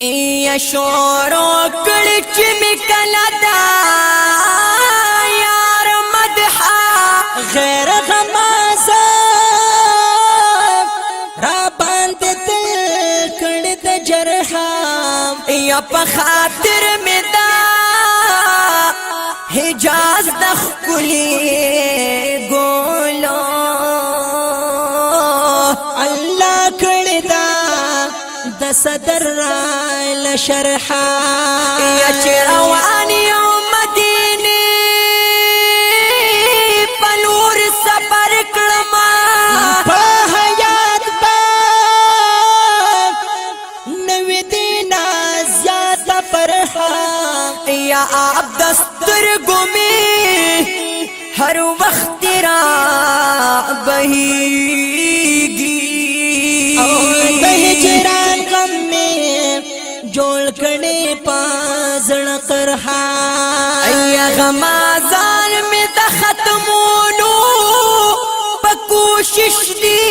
یا شورو کړي چې می کلا دا یار مدحا غیر غمازه را باندې دل کړي د جرحه یا په خاطر می دا حجاز د خپلې ګولو الله کړي دا د صدر را لشرحه یا چې روان یو مدینه په لور سفر کړم په حیات با نوې دینا زیاته فرحه یا عبد سترګمې هر وخت را بهيږي او د هجران غم می جوړ کړي پازړ قرحه ایا غمازان می د ختمونو په کوشش دی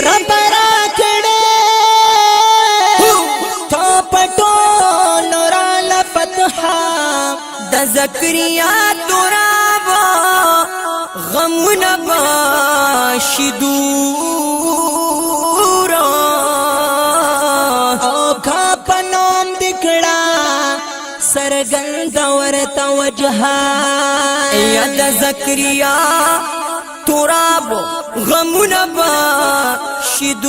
رب را کړي تا پټو نور لفتحه د زکریا تراب غمونه باشدور او کا پنوم دکړه سرګند ورته وجها یا د زکریا تراب غمونه باشدور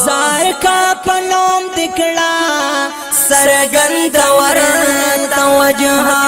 زار کا پنوم دکړه سرګند ورته وجها